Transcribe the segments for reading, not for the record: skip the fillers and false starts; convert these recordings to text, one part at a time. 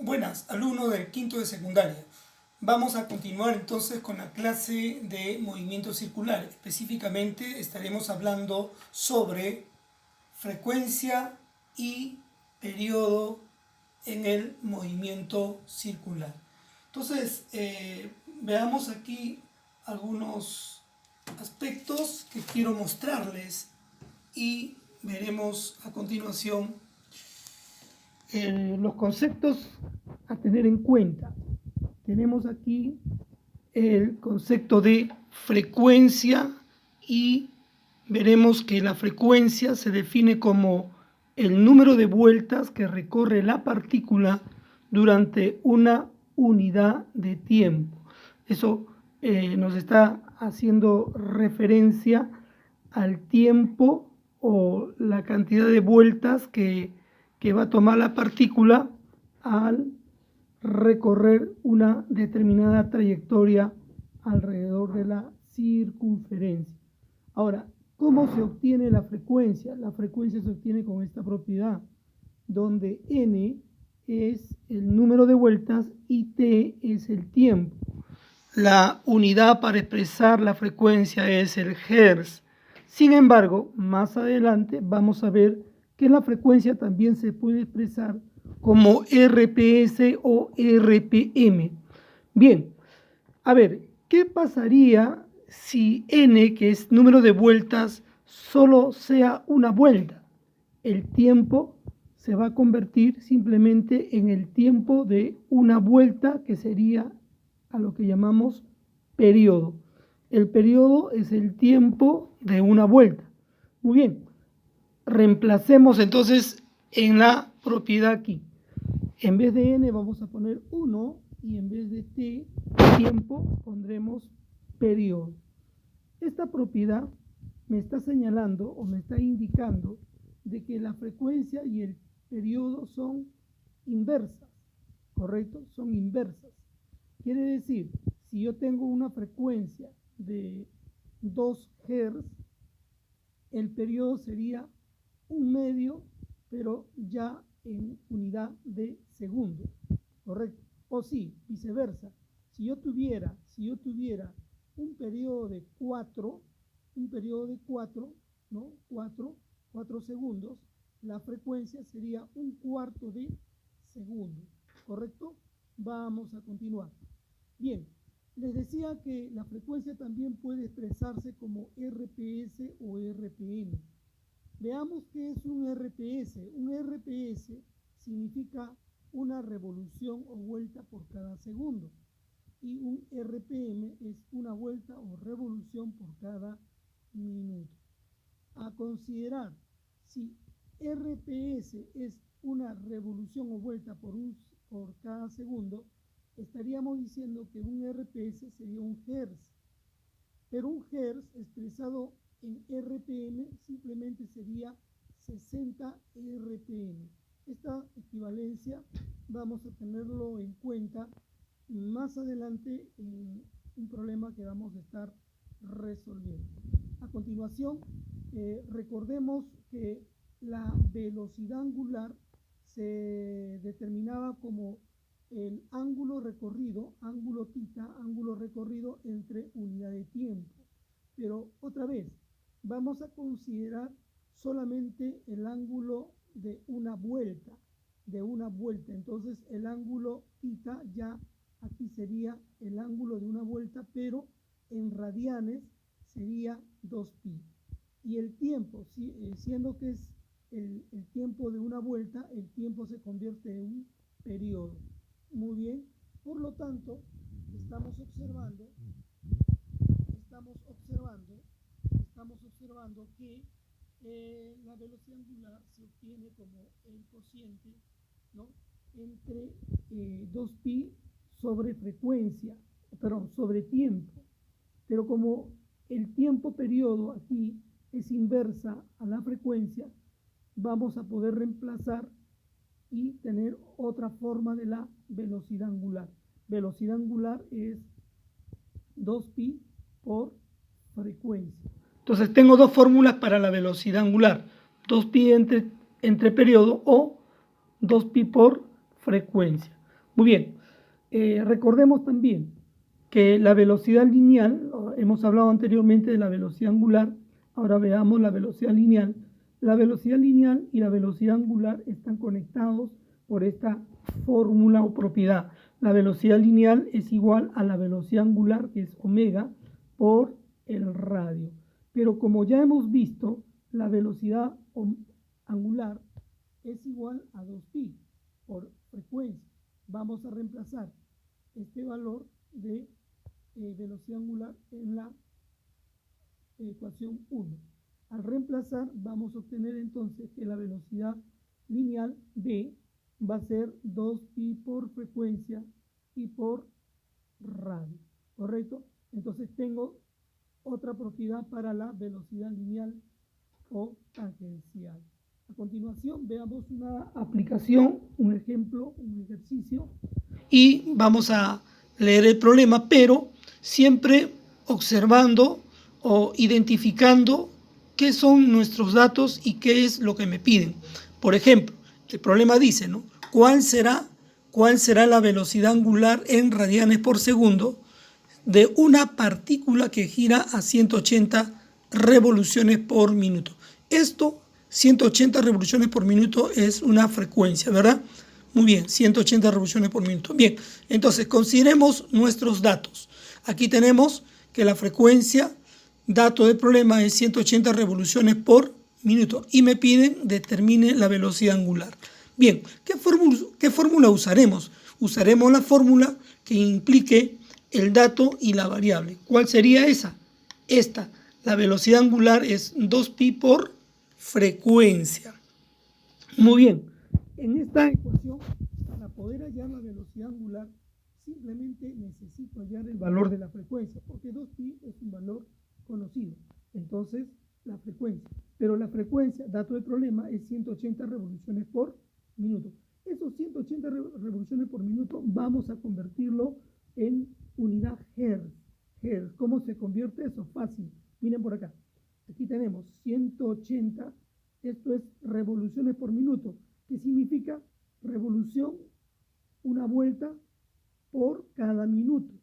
Buenas, alumno del quinto de secundaria. Vamos a continuar entonces con la clase de movimiento circular. Específicamente estaremos hablando sobre frecuencia y periodo en el movimiento circular. Entonces, veamos aquí algunos aspectos que quiero mostrarles y veremos a continuación los conceptos a tener en cuenta. Tenemos aquí el concepto de frecuencia y veremos que la frecuencia se define como el número de vueltas que recorre la partícula durante una unidad de tiempo. Eso nos está haciendo referencia al tiempo o la cantidad de vueltas que va a tomar la partícula al recorrer una determinada trayectoria alrededor de la circunferencia. Ahora, ¿cómo se obtiene la frecuencia? La frecuencia se obtiene con esta propiedad, donde n es el número de vueltas y t es el tiempo. La unidad para expresar la frecuencia es el hertz. Sin embargo, más adelante vamos a ver que la frecuencia también se puede expresar como RPS o RPM. Bien, a ver, ¿qué pasaría si n, que es número de vueltas, solo sea una vuelta? El tiempo se va a convertir simplemente en el tiempo de una vuelta, que sería a lo que llamamos periodo. El periodo es el tiempo de una vuelta. Muy bien, reemplacemos entonces en la propiedad aquí. En vez de n vamos a poner 1 y en vez de t, tiempo, pondremos periodo. Esta propiedad me está señalando o me está indicando de que la frecuencia y el periodo son inversas, ¿correcto? Son inversas. Quiere decir, si yo tengo una frecuencia de 2 Hz, el periodo sería 1/2, pero ya en unidad de segundo, ¿correcto? O sí, viceversa. Si yo tuviera un periodo de 4, ¿no? 4 segundos, la frecuencia sería 1/4 de segundo, ¿correcto? Vamos a continuar. Bien, les decía que la frecuencia también puede expresarse como RPS o RPM. Veamos qué es un RPS. Un RPS significa una revolución o vuelta por cada segundo. Y un RPM es una vuelta o revolución por cada minuto. A considerar, si RPS es una revolución o vuelta por cada segundo, estaríamos diciendo que un RPS sería un hertz. Pero un hertz expresado en RPM simplemente sería 60 RPM. Esta equivalencia vamos a tenerlo en cuenta más adelante en un problema que vamos a estar resolviendo. A continuación, recordemos que la velocidad angular se determinaba como el ángulo recorrido, ángulo θ, ángulo recorrido entre unidad de tiempo. Pero otra vez, vamos a considerar solamente el ángulo de una vuelta, Entonces el ángulo θ ya aquí sería el ángulo de una vuelta, pero en radianes sería 2pi. Y el tiempo, siendo que es el tiempo de una vuelta, el tiempo se convierte en un periodo. Muy bien, por lo tanto, estamos observando que la velocidad angular se obtiene como el cociente, ¿no?, entre 2pi sobre frecuencia, sobre tiempo. Pero como el tiempo periodo aquí es inversa a la frecuencia, vamos a poder reemplazar y tener otra forma de la velocidad angular. Velocidad angular es 2pi por frecuencia. Entonces tengo dos fórmulas para la velocidad angular: 2pi entre periodo o 2pi por frecuencia. Muy bien, recordemos también que la velocidad lineal, hemos hablado anteriormente de la velocidad angular, ahora veamos la velocidad lineal. La velocidad lineal y la velocidad angular están conectados por esta fórmula o propiedad. La velocidad lineal es igual a la velocidad angular, que es omega, por el radio. Pero como ya hemos visto, la velocidad angular es igual a 2pi por frecuencia. Vamos a reemplazar este valor de velocidad angular en la ecuación 1. Al reemplazar, vamos a obtener entonces que la velocidad lineal B va a ser 2pi por frecuencia y por radio, ¿correcto? Entonces tengo otra propiedad para la velocidad lineal o tangencial. A continuación veamos una aplicación, un ejemplo, un ejercicio, y vamos a leer el problema, pero siempre observando o identificando qué son nuestros datos y qué es lo que me piden. Por ejemplo, el problema dice, ¿no? ¿Cuál será la velocidad angular en radianes por segundo de una partícula que gira a 180 revoluciones por minuto? Esto, 180 revoluciones por minuto, es una frecuencia, ¿verdad? Muy bien, 180 revoluciones por minuto. Bien, entonces consideremos nuestros datos. Aquí tenemos que la frecuencia, dato del problema, es 180 revoluciones por minuto y me piden determine la velocidad angular. Bien, ¿qué fórmula usaremos? Usaremos la fórmula que implique el dato y la variable. ¿Cuál sería esa? Esta, la velocidad angular es 2pi por frecuencia. Muy bien, en esta ecuación, para poder hallar la velocidad angular, simplemente necesito hallar el valor de la frecuencia, porque 2pi es un valor conocido. Entonces, la frecuencia. Pero la frecuencia, dato del problema, es 180 revoluciones por minuto. Esos 180 revoluciones por minuto vamos a convertirlo en unidad Hertz. Hertz. ¿Cómo se convierte eso? Fácil. Miren por acá. Aquí tenemos 180. Esto es revoluciones por minuto. ¿Qué significa? Revolución, una vuelta por cada minuto.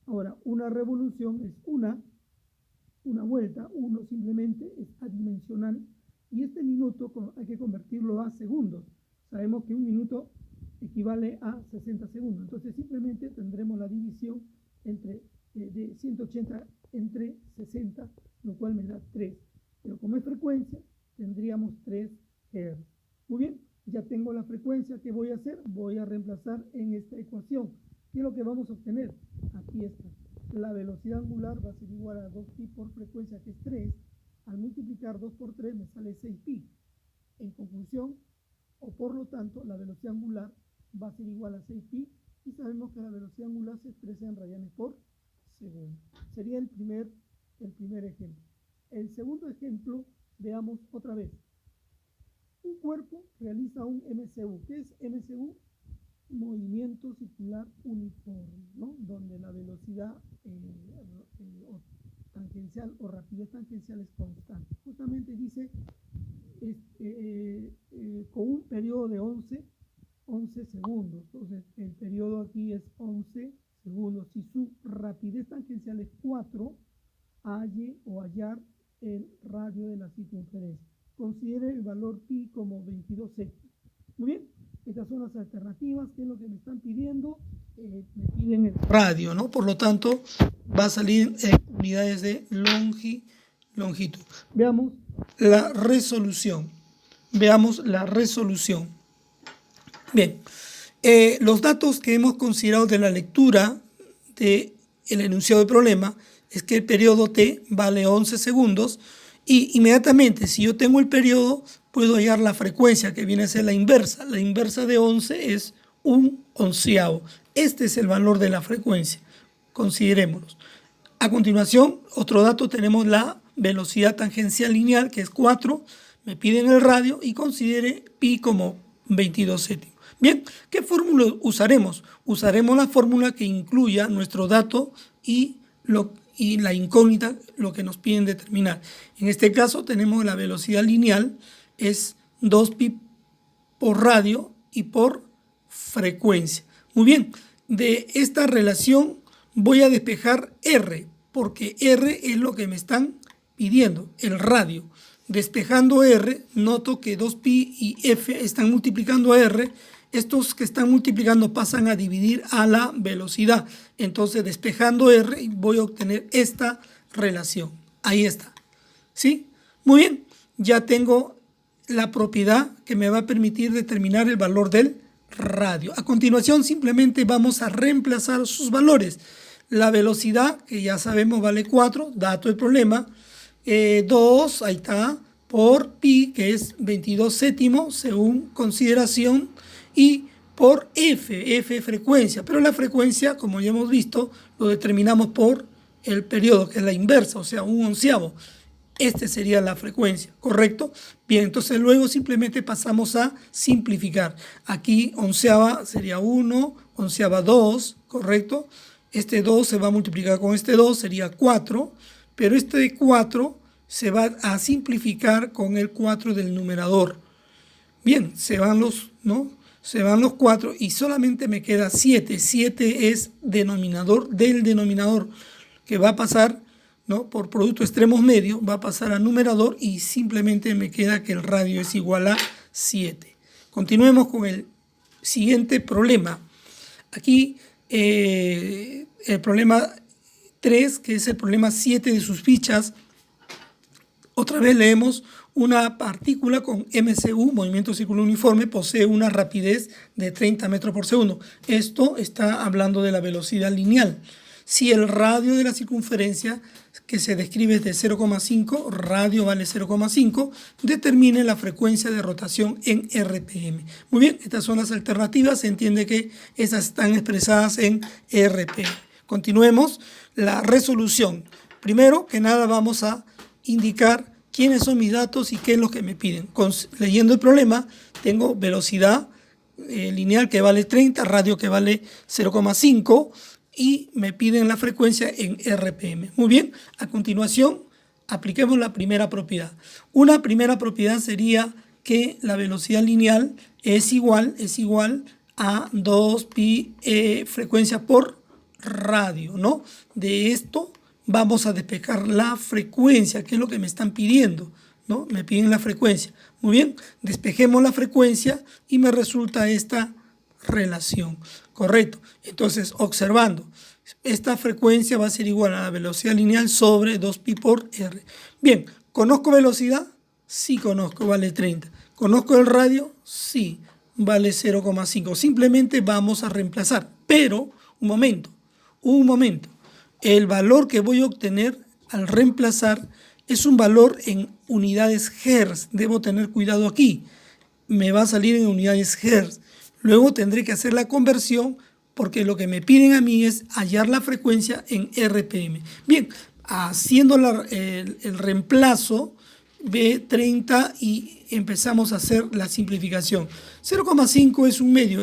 Ahora, una revolución es una vuelta, uno simplemente es adimensional, y este minuto hay que convertirlo a segundos. Sabemos que un minuto equivale a 60 segundos, entonces simplemente tendremos la división de 180 entre 60, lo cual me da 3. Pero como es frecuencia, tendríamos 3 Hz. Muy bien, ya tengo la frecuencia. ¿Qué voy a hacer? Voy a reemplazar en esta ecuación. ¿Qué es lo que vamos a obtener? Aquí está. La velocidad angular va a ser igual a 2pi por frecuencia, que es 3. Al multiplicar 2 por 3 me sale 6pi. En conclusión, o por lo tanto, la velocidad angular va a ser igual a 6pi, y sabemos que la velocidad angular se expresa en radianes por segundo. Sería el primer ejemplo. El segundo ejemplo, veamos otra vez. Un cuerpo realiza un MCU. ¿Qué es MCU? Movimiento circular uniforme, ¿no? Donde la velocidad tangencial o rapidez tangencial es constante. Justamente dice con un periodo de 11 segundos. Entonces, el periodo aquí es 11 segundos. Si su rapidez tangencial es 4, hallar el radio de la circunferencia. Considere el valor pi como 22 séptimos. Muy bien, estas son las alternativas. ¿Qué es lo que me están pidiendo? Me piden el radio, ¿no? Por lo tanto, va a salir en unidades de longitud. Veamos la resolución. Bien, los datos que hemos considerado de la lectura del enunciado del problema es que el periodo t vale 11 segundos, y inmediatamente, si yo tengo el periodo, puedo hallar la frecuencia, que viene a ser la inversa. La inversa de 11 es 1/11. Este es el valor de la frecuencia. Considerémoslos. A continuación, otro dato, tenemos la velocidad tangencial lineal, que es 4. Me piden el radio y considere pi como 22 séptimos. Bien, ¿qué fórmula usaremos? Usaremos la fórmula que incluya nuestro dato y la incógnita, lo que nos piden determinar. En este caso tenemos la velocidad lineal, es 2pi por radio y por frecuencia. Muy bien, de esta relación voy a despejar R, porque R es lo que me están pidiendo, el radio. Despejando R, noto que 2pi y F están multiplicando a R. Estos que están multiplicando pasan a dividir a la velocidad. Entonces, despejando R, voy a obtener esta relación. Ahí está. ¿Sí? Muy bien. Ya tengo la propiedad que me va a permitir determinar el valor del radio. A continuación, simplemente vamos a reemplazar sus valores. La velocidad, que ya sabemos vale 4, dato del problema. 2, ahí está, por pi, que es 22 séptimos, según consideración, y por F frecuencia. Pero la frecuencia, como ya hemos visto, lo determinamos por el periodo, que es la inversa, o sea, un onceavo. Este sería la frecuencia, ¿correcto? Bien, entonces luego simplemente pasamos a simplificar. Aquí onceava sería 1, onceava 2, ¿correcto? Este 2 se va a multiplicar con este 2, sería 4, pero este 4 se va a simplificar con el 4 del numerador. Bien, se van los 4 y solamente me queda 7. 7 es denominador del denominador, que va a pasar, ¿no?, por producto extremos medios, va a pasar al numerador y simplemente me queda que el radio es igual a 7. Continuemos con el siguiente problema. Aquí el problema 3, que es el problema 7 de sus fichas. Otra vez leemos: una partícula con MCU, movimiento circular uniforme, posee una rapidez de 30 metros por segundo. Esto está hablando de la velocidad lineal. Si el radio de la circunferencia, que se describe de 0,5, radio vale 0,5, determine la frecuencia de rotación en RPM. Muy bien, estas son las alternativas. Se entiende que esas están expresadas en RPM. Continuemos. La resolución. Primero que nada vamos a indicar quiénes son mis datos y qué es lo que me piden. Leyendo el problema, tengo velocidad lineal que vale 30, radio que vale 0,5 y me piden la frecuencia en RPM. Muy bien, a continuación apliquemos la primera propiedad. Una primera propiedad sería que la velocidad lineal es igual a 2pi frecuencia por radio, ¿no? De esto vamos a despejar la frecuencia, que es lo que me están pidiendo, ¿no? Me piden la frecuencia. Muy bien, despejemos la frecuencia y me resulta esta relación. Correcto. Entonces, observando, esta frecuencia va a ser igual a la velocidad lineal sobre 2pi por r. Bien, ¿conozco velocidad? Sí conozco, vale 30. ¿Conozco el radio? Sí, vale 0,5. Simplemente vamos a reemplazar. Pero, un momento. El valor que voy a obtener al reemplazar es un valor en unidades Hertz. Debo tener cuidado aquí. Me va a salir en unidades Hertz. Luego tendré que hacer la conversión porque lo que me piden a mí es hallar la frecuencia en RPM. Bien, haciendo el reemplazo de 30 y empezamos a hacer la simplificación. 0,5 es un medio.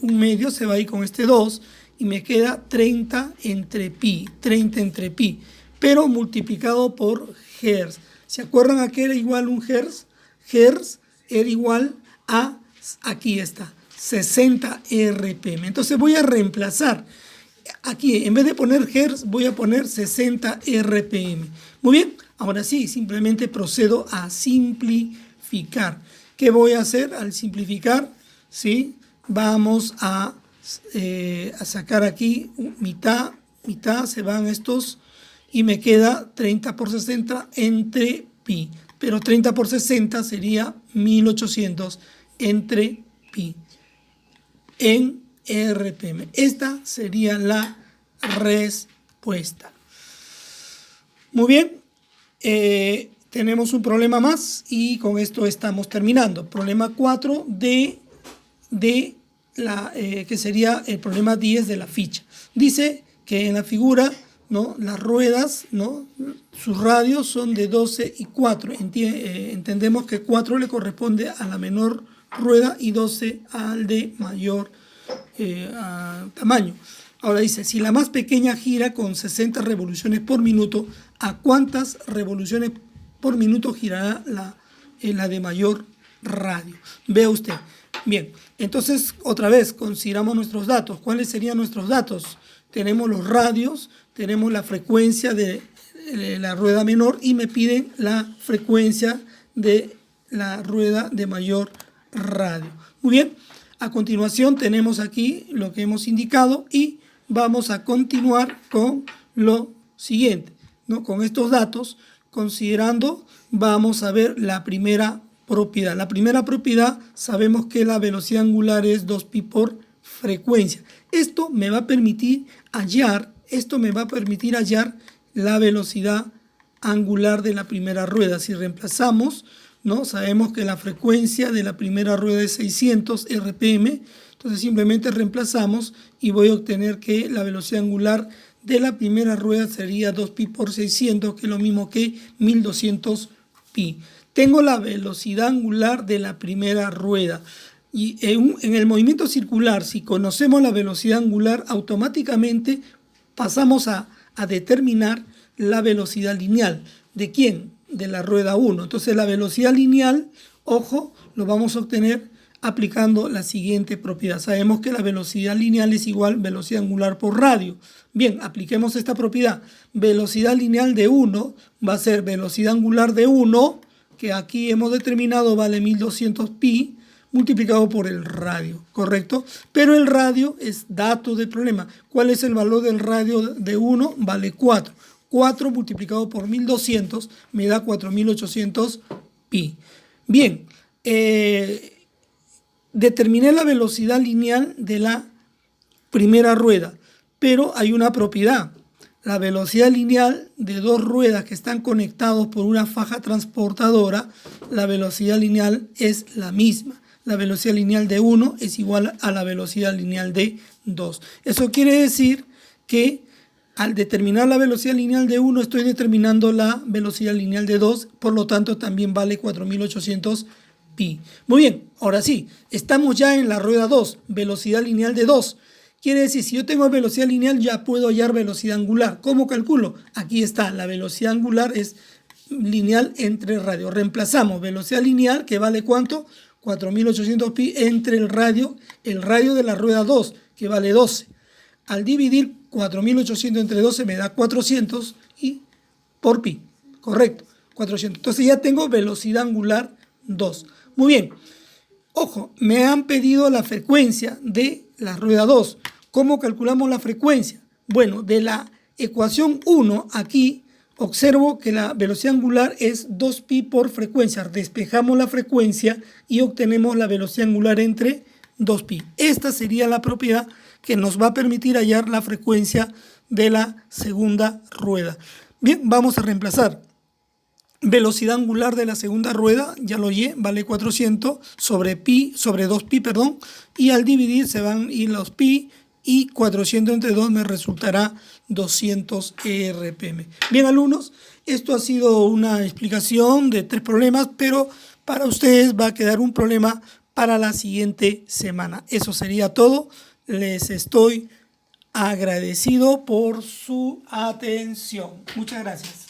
Un medio se va a ir con este 2 y me queda 30 entre pi, pero multiplicado por Hertz. ¿Se acuerdan a qué era igual un Hertz? Hertz era igual a, aquí está, 60 RPM. Entonces voy a reemplazar. Aquí, en vez de poner Hertz, voy a poner 60 RPM. Muy bien, ahora sí, simplemente procedo a simplificar. ¿Qué voy a hacer al simplificar? ¿Sí? Vamos a sacar aquí mitad, se van estos y me queda 30 por 60 entre pi. Pero 30 por 60 sería 1800 entre pi en RPM. Esta sería la respuesta. Muy bien, tenemos un problema más y con esto estamos terminando. Problema 4 que sería el problema 10 de la ficha. Dice que en la figura, ¿no?, las ruedas, ¿no?, sus radios son de 12 y 4. Entendemos que 4 le corresponde a la menor rueda y 12 al de mayor tamaño. Ahora dice, si la más pequeña gira con 60 revoluciones por minuto, ¿a cuántas revoluciones por minuto girará la de mayor radio. Vea usted. Bien, entonces otra vez consideramos nuestros datos. ¿Cuáles serían nuestros datos? Tenemos los radios, tenemos la frecuencia de la rueda menor y me piden la frecuencia de la rueda de mayor radio. Muy bien, a continuación tenemos aquí lo que hemos indicado y vamos a continuar con lo siguiente, ¿no? Con estos datos, considerando, vamos a ver la primera propiedad. La primera propiedad, sabemos que la velocidad angular es 2pi por frecuencia. Esto me va a permitir hallar la velocidad angular de la primera rueda. Si reemplazamos, ¿no? Sabemos que la frecuencia de la primera rueda es 600 RPM, entonces simplemente reemplazamos y voy a obtener que la velocidad angular de la primera rueda sería 2pi por 600, que es lo mismo que 1200 pi. Tengo la velocidad angular de la primera rueda. Y en el movimiento circular, si conocemos la velocidad angular, automáticamente pasamos a determinar la velocidad lineal. ¿De quién? De la rueda 1. Entonces la velocidad lineal, ojo, lo vamos a obtener aplicando la siguiente propiedad. Sabemos que la velocidad lineal es igual a velocidad angular por radio. Bien, apliquemos esta propiedad. Velocidad lineal de 1 va a ser velocidad angular de 1, que aquí hemos determinado vale 1200 pi, multiplicado por el radio, ¿correcto? Pero el radio es dato del problema. ¿Cuál es el valor del radio de 1? Vale 4. 4 multiplicado por 1200 me da 4800 pi. Bien, determiné la velocidad lineal de la primera rueda, pero hay una propiedad. La velocidad lineal de dos ruedas que están conectados por una faja transportadora, la velocidad lineal es la misma. La velocidad lineal de 1 es igual a la velocidad lineal de 2. Eso quiere decir que al determinar la velocidad lineal de 1 estoy determinando la velocidad lineal de 2, por lo tanto también vale 4800 pi. Muy bien, ahora sí, estamos ya en la rueda 2, velocidad lineal de 2. Quiere decir, si yo tengo velocidad lineal ya puedo hallar velocidad angular. ¿Cómo calculo? Aquí está, la velocidad angular es lineal entre radios. Reemplazamos velocidad lineal, que vale ¿cuánto? 4800 pi entre el radio de la rueda 2, que vale 12. Al dividir 4800 entre 12 me da 400 y por pi, correcto, 400. Entonces ya tengo velocidad angular 2. Muy bien, ojo, me han pedido la frecuencia de la rueda 2. ¿Cómo calculamos la frecuencia? Bueno, de la ecuación 1 aquí observo que la velocidad angular es 2pi por frecuencia. Despejamos la frecuencia y obtenemos la velocidad angular entre 2pi. Esta sería la propiedad que nos va a permitir hallar la frecuencia de la segunda rueda. Bien, vamos a reemplazar. Velocidad angular de la segunda rueda, ya lo oye, vale 400 sobre 2pi, perdón, y al dividir se van a ir los pi y 400 entre 2 me resultará 200 RPM. Bien, alumnos, esto ha sido una explicación de 3 problemas, pero para ustedes va a quedar un problema para la siguiente semana. Eso sería todo. Les estoy agradecido por su atención. Muchas gracias.